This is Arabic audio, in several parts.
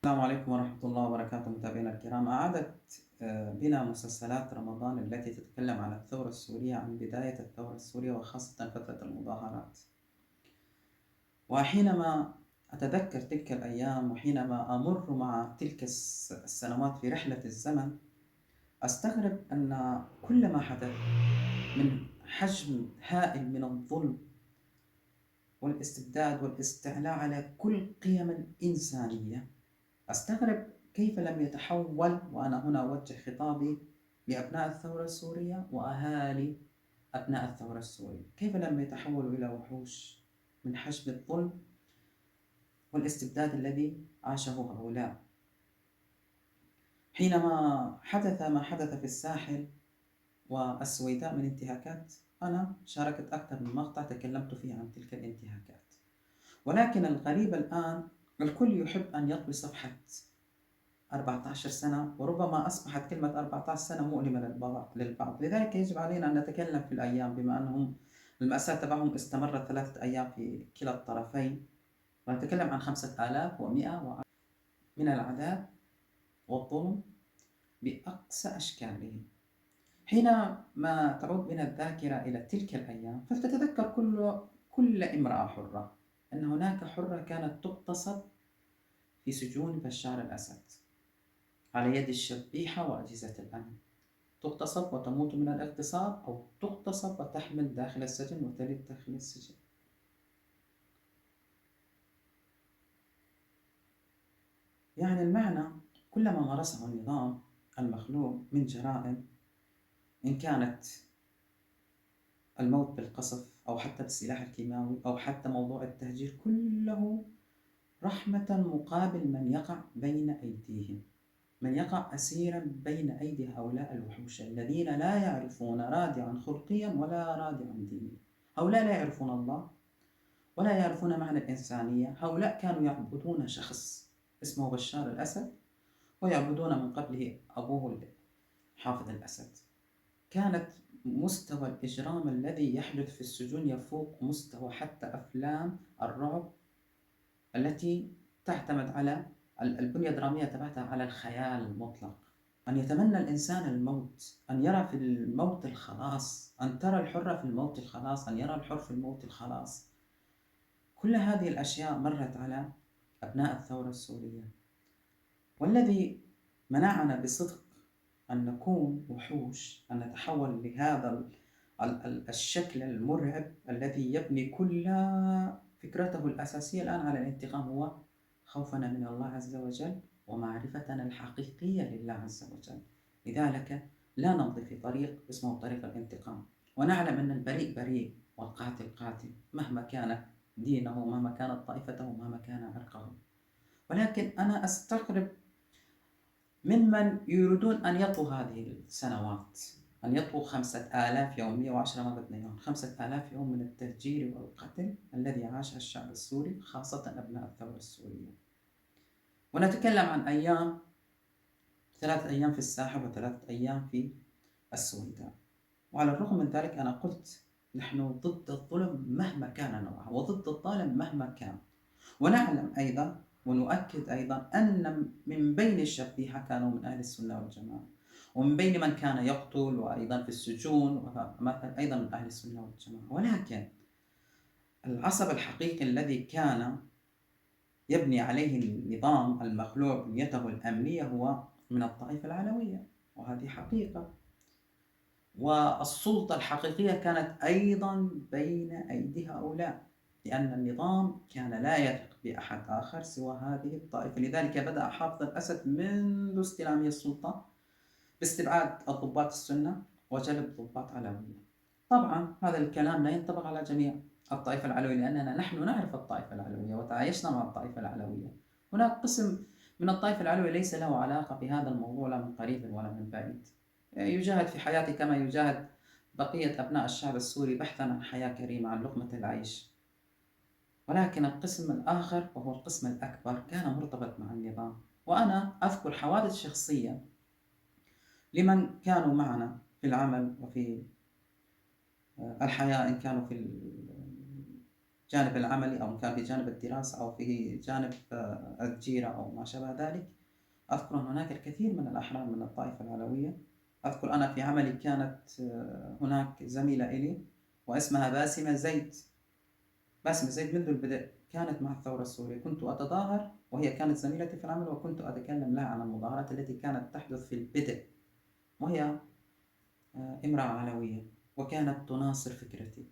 السلام عليكم ورحمة الله وبركاته متابعينا الكرام. أعادت بنا مسلسلات رمضان التي تتكلم عن الثورة السورية، عن بداية الثورة السورية وخاصة فترة المظاهرات. وحينما أتذكر تلك الأيام وحينما أمر مع تلك السنوات في رحلة الزمن، أستغرب أن كل ما حدث من حجم هائل من الظلم والاستبداد والاستعلاء على كل القيم الإنسانية، أستغرب كيف لم يتحول. وأنا هنا أوجه خطابي لأبناء الثورة السورية وأهالي أبناء الثورة السورية، كيف لم يتحولوا إلى وحوش من حجم الظلم والاستبداد الذي عاشه هؤلاء. حينما حدث ما حدث في الساحل والسويداء من انتهاكات، أنا شاركت أكثر من مقطع تكلمت فيه عن تلك الانتهاكات، ولكن الغريب الآن الكل يحب أن يطوي صفحة 14 سنة، وربما أصبحت كلمة 14 سنة مؤلمة للبعض. لذلك يجب علينا أن نتكلم في الأيام، بما أنهم المأساة تبعهم استمرت 3 أيام في كلا الطرفين، ونتكلم عن 5100 من العذاب والظلم بأقصى أشكاله. حينما تعود بنا الذاكرة إلى تلك الأيام فلتتذكر كل امرأة حرة، أن هناك حرة كانت تغتصب في سجون بشار الأسد على يد الشبيحة وأجهزة الأمن، تغتصب وتموت من الاغتصاب، أو تغتصب وتحمل داخل السجن وتلد داخل السجن. يعني المعنى كلما مارسه النظام المخلوق من جرائم، إن كانت الموت بالقصف أو حتى بالسلاح الكيماوي أو حتى موضوع التهجير، كله رحمة مقابل من يقع بين أيديهم، من يقع أسيرا بين أيدي هؤلاء الوحوش الذين لا يعرفون رادعا خلقيا ولا رادعا دينيا. هؤلاء لا يعرفون الله ولا يعرفون معنى الإنسانية. هؤلاء كانوا يعبدون شخص اسمه بشار الأسد، ويعبدون من قبله أبوه حافظ الأسد. كانت مستوى الإجرام الذي يحدث في السجون يفوق مستوى حتى أفلام الرعب التي تعتمد على البنية الدرامية تبعتها على الخيال المطلق. أن يتمنى الإنسان الموت، أن يرى في الموت الخلاص، أن ترى الحرة في الموت الخلاص، أن يرى الحر في الموت الخلاص. كل هذه الأشياء مرت على أبناء الثورة السورية، والذي منعنا بصدق أن نكون وحوش، أن نتحول لهذا الشكل المرعب الذي يبني كل فكرته الأساسية الآن على الانتقام، هو خوفنا من الله عز وجل ومعرفتنا الحقيقية لله عز وجل. لذلك لا نمضي في طريق اسمه طريق الانتقام، ونعلم أن البريء بريء والقاتل قاتل، مهما كان دينه، مهما كانت طائفته، مهما كان عرقه. ولكن أنا أستغرب ممن يريدون أن يطووا هذه السنوات، أن يطووا 5000 يوم، 110 ما بدنا إياهم، 5000 يوم من التهجير والقتل الذي عاشه الشعب السوري، خاصة أبناء الثورة السورية. ونتكلم عن أيام، 3 أيام في الساحل و3 أيام في السويداء. وعلى الرغم من ذلك أنا قلت نحن ضد الظلم مهما كان نوعه، وضد الظالم مهما كان. ونعلم أيضا ونؤكد أيضا أن من بين الشبيحة كانوا من أهل السنة والجماعة، ومن بين من كان يقتل وأيضا في السجون أيضا من أهل السنة والجماعة. ولكن العصب الحقيقي الذي كان يبني عليه النظام المخلوع بنيته الأمنية هو من الطائفة العلوية، وهذه حقيقة. والسلطة الحقيقية كانت أيضا بين أيدي هؤلاء، لأن النظام كان لا يثق بأحد آخر سوى هذه الطائفة. لذلك بدأ حافظ الأسد منذ استلامه السلطة باستبعاد الضباط السنة وجلب ضباط علوية. طبعا هذا الكلام لا ينطبق على جميع الطائفة العلوية، لأننا نحن نعرف الطائفة العلوية وتعايشنا مع الطائفة العلوية. هناك قسم من الطائفة العلوية ليس له علاقة بهذا الموضوع لا من قريب ولا من بعيد، يجاهد في حياته كما يجاهد بقية أبناء الشعب السوري بحثا عن حياة كريمة، عن لقمة العيش. ولكن القسم الآخر وهو القسم الأكبر كان مرتبط مع النظام. وأنا أذكر حوادث شخصية لمن كانوا معنا في العمل وفي الحياة، إن كانوا في جانب العملي أو كان في جانب الدراسة أو في جانب الجيرة أو ما شابه ذلك. أذكر أن هناك الكثير من الأحرار من الطائفة العلوية. أذكر أنا في عملي كانت هناك زميلة إلي واسمها باسمة زيد. باسمة زيد منذ البدء كانت مع الثورة السورية. كنت أتظاهر وهي كانت زميلتي في العمل، وكنت أتكلم لها عن المظاهرات التي كانت تحدث في البدء، وهي امرأة علوية وكانت تناصر فكرتي.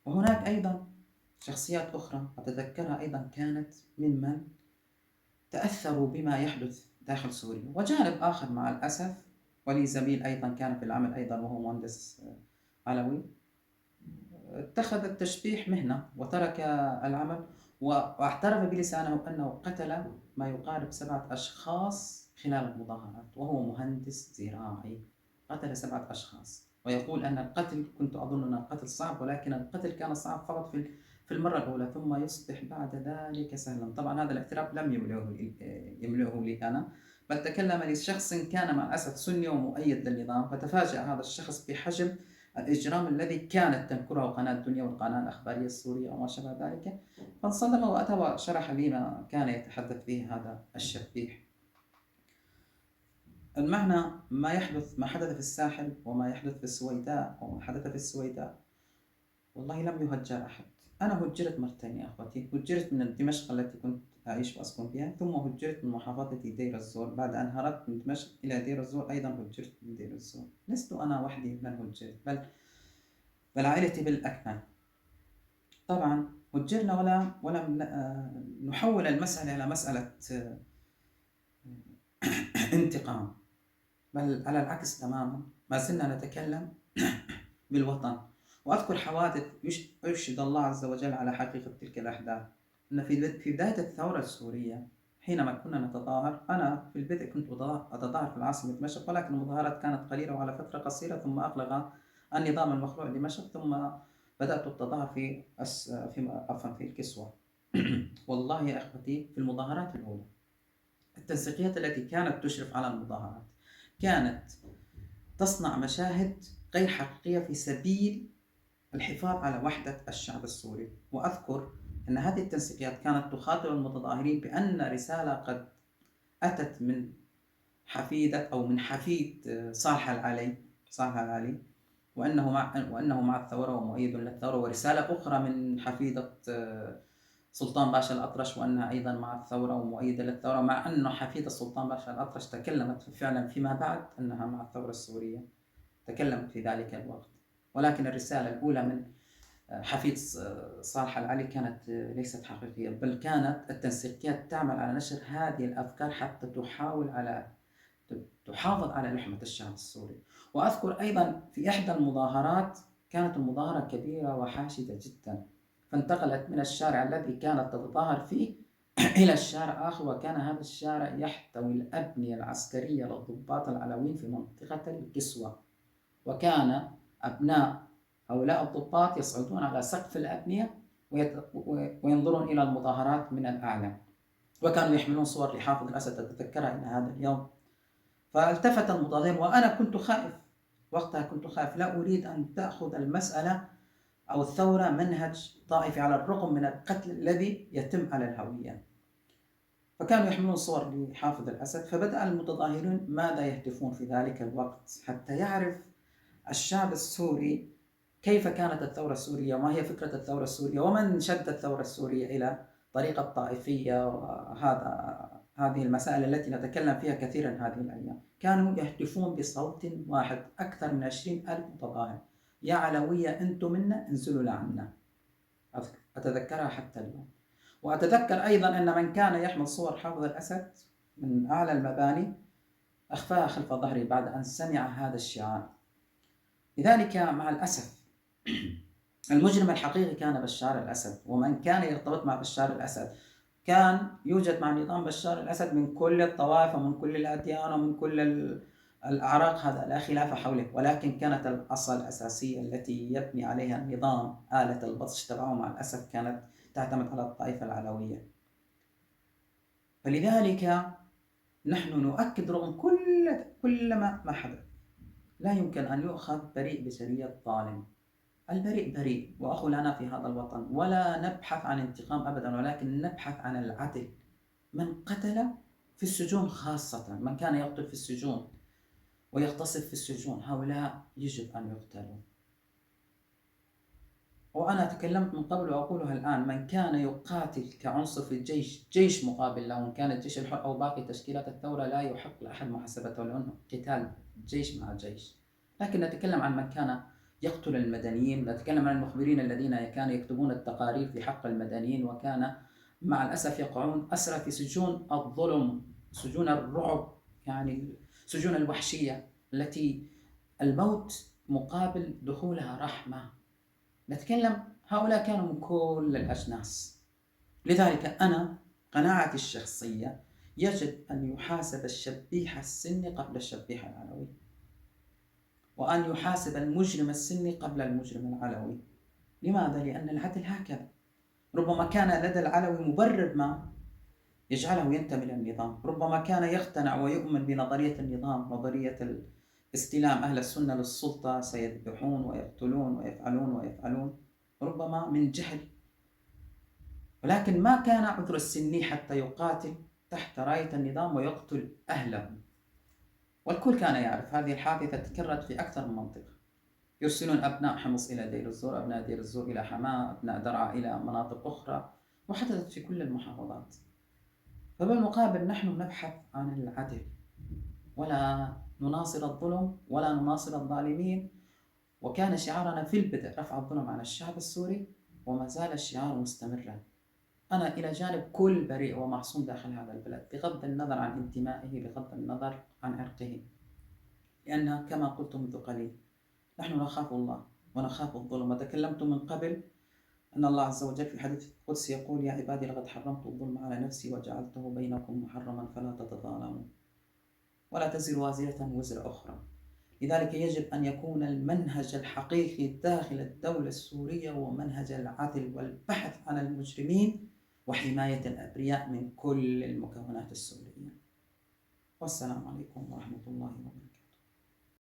وهناك أيضا شخصيات أخرى أتذكرها أيضا كانت ممن تأثروا بما يحدث داخل سوريا. وجانب آخر مع الأسف، ولي زميل أيضا كان في العمل أيضا وهو مهندس علوي، اتخذ التشبيح مهنة وترك العمل واعترف بلسانه أنه قتل ما يقارب 7 أشخاص خلال المظاهرات، وهو مهندس زراعي. قتل 7 أشخاص ويقول أن القتل، كنت أظن أن القتل صعب، ولكن القتل كان صعب فقط في المرة الأولى، ثم يصبح بعد ذلك سهلا. طبعا هذا الاعتراف لم يملئه لي أنا، بل تكلم لشخص كان مع الأسف سني ومؤيد للنظام، فتفاجأ هذا الشخص بحجم الإجرام الذي كانت تنكره قناة الدنيا والقناة الأخبارية السورية وما شابه ذلك. فانصدم وأتى وشرح لي ما كان يتحدث به هذا الشبيح. المعنى ما حدث في الساحل وما يحدث في السويداء وما حدث في السويداء، والله لم يهجر أحد. أنا هجرت مرتين يا أخوتي. هجرت من دمشق التي كنت أعيش وأسكن فيها، ثم هجرت من محافظة دير الزور. بعد أن هربت من دمشق إلى دير الزور أيضا هجرت من دير الزور. لست أنا وحدي من هجرت، بل عائلتي بالأكمل. طبعا هجرنا ولم نحول المسألة إلى مسألة انتقام، بل على العكس تماما، ما زلنا نتكلم بالوطن. وأذكر حوادث يرشد الله عز وجل على حقيقة تلك الأحداث. أن في بداية الثورة السورية حينما كنا نتظاهر، أنا في البدء كنت أتظاهر في العاصمة دمشق، ولكن المظاهرات كانت قليلة وعلى فترة قصيرة، ثم أغلق النظام المخلوع دمشق، ثم بدأت التظاهر في الكسوة. والله يا أخوتي، في المظاهرات الأولى التنسيقيات التي كانت تشرف على المظاهرات كانت تصنع مشاهد غير حقيقية في سبيل الحفاظ على وحدة الشعب السوري. وأذكر أن هذه التنسيقيات كانت تخاطب المتظاهرين بأن رسالة قد أتت من حفيد صالح العلي، وأنه مع الثورة ومؤيد للثورة، ورسالة أخرى من حفيدة سلطان باشا الأطرش وأنها أيضا مع الثورة ومؤيدة للثورة، مع أن حفيدة سلطان باشا الأطرش تكلمت فعلا فيما بعد أنها مع الثورة السورية، تكلمت في ذلك الوقت. ولكن الرسالة الأولى من حفيد صالح العلي كانت ليست حقيقية، بل كانت التنسيقيات تعمل على نشر هذه الأفكار حتى تحافظ على لحمة الشعب السوري. وأذكر أيضا في إحدى المظاهرات كانت المظاهرة كبيرة وحاشدة جدا، فانتقلت من الشارع الذي كانت تتظاهر فيه إلى الشارع آخر، وكان هذا الشارع يحتوي الأبنية العسكرية للضباط العلويين في منطقة الكسوة. وكان أبناء هؤلاء الضباط يصعدون على سقف الأبنية وينظرون إلى المظاهرات من الأعلى، وكانوا يحملون صور لحافظ الأسد أتذكرها إلى هذا اليوم. فالتفت المتظاهرين وأنا كنت خائف وقتها، كنت خائف، لا أريد أن تأخذ المسألة أو الثورة منهج طائفي على الرغم من القتل الذي يتم على الهوية. فكانوا يحملون صور لحافظ الأسد، فبدأ المتظاهرون ماذا يهتفون في ذلك الوقت حتى يعرف الشعب السوري كيف كانت الثورة السورية وما هي فكرة الثورة السورية ومن شد الثورة السورية إلى طريقة طائفية. هذه المسائل التي نتكلم فيها كثيرا هذه الأيام. كانوا يهتفون بصوت واحد، أكثر من 20,000 متظاهر: يا علوية أنتم منا، انزلوا لعنا. أتذكرها حتى اليوم. وأتذكر أيضا أن من كان يحمل صور حافظ الأسد من أعلى المباني أخفاها خلف ظهري بعد أن سمع هذا الشعار. لذلك مع الأسف المجرم الحقيقي كان بشار الأسد، ومن كان يرتبط مع بشار الأسد كان يوجد مع نظام بشار الأسد من كل الطوائف ومن كل الأديان ومن كل الأعراق، هذا لا خلاف حوله. ولكن كانت الأصل الأساسية التي يبني عليها النظام، آلة البطش تبعه مع الأسف، كانت تعتمد على الطائفة العلوية. فلذلك نحن نؤكد رغم كل ما حدث، لا يمكن أن يؤخذ بريء بجرية ظالم. البريء بريء وأخو لنا في هذا الوطن، ولا نبحث عن انتقام أبدا، ولكن نبحث عن العدل. من قتل في السجون خاصة، من كان يقتل في السجون ويغتصب في السجون، هؤلاء يجب أن يقتلوا. وأنا تكلمت من قبل وأقولها الآن، من كان يقاتل كعنصر في الجيش، جيش مقابل له، إن كان الجيش الحر أو باقي تشكيلات الثورة، لا يحق لأحد محاسبته، لأنه قتال جيش مع جيش. لكن نتكلم عن من كان يقتل المدنيين، نتكلم عن المخبرين الذين كانوا يكتبون التقارير في حق المدنيين، وكان مع الأسف يقعون أسرى في سجون الظلم، سجون الرعب، يعني سجون الوحشية التي الموت مقابل دخولها رحمة. نتكلم هؤلاء كانوا من كل الأجناس. لذلك أنا قناعتي الشخصية يجب أن يحاسب الشبيح السني قبل الشبيح العلوي، وأن يحاسب المجرم السني قبل المجرم العلوي. لماذا؟ لأن العدل هكذا. ربما كان لدى العلوي مبرر ما يجعله ينتمي للنظام، ربما كان يقتنع ويؤمن بنظرية النظام، نظرية استلام أهل السنة للسلطة، سيذبحون ويقتلون ويفعلون، ربما من جهل. ولكن ما كان عذر السني حتى يقاتل تحت راية النظام ويقتل أهله. والكل كان يعرف هذه الحادثة تكررت في أكثر من منطقة، يرسلون أبناء حمص إلى دير الزور، أبناء دير الزور إلى حماة، أبناء درعا إلى مناطق أخرى، وحدثت في كل المحافظات. فبالمقابل نحن نبحث عن العدل، ولا نناصر الظلم ولا نناصر الظالمين. وكان شعارنا في البدء رفع الظلم عن الشعب السوري، وما زال الشعار مستمرا. أنا إلى جانب كل بريء ومعصوم داخل هذا البلد، بغض النظر عن انتمائه، بغض النظر عن عرقه، لأن كما قلت منذ قليل نحن نخاف الله ونخاف الظلم. وتكلمت من قبل أن الله عز وجل في الحديث القدسي يقول: يا عبادي لقد حرمت الظلم على نفسي وجعلته بينكم محرما فلا تتظالموا. ولا تزر وازرة وزر أخرى. لذلك يجب أن يكون المنهج الحقيقي داخل الدولة السورية هو منهج العدل والبحث عن المجرمين وحماية الأبرياء من كل المكونات السورية. والسلام عليكم ورحمة الله وبركاته.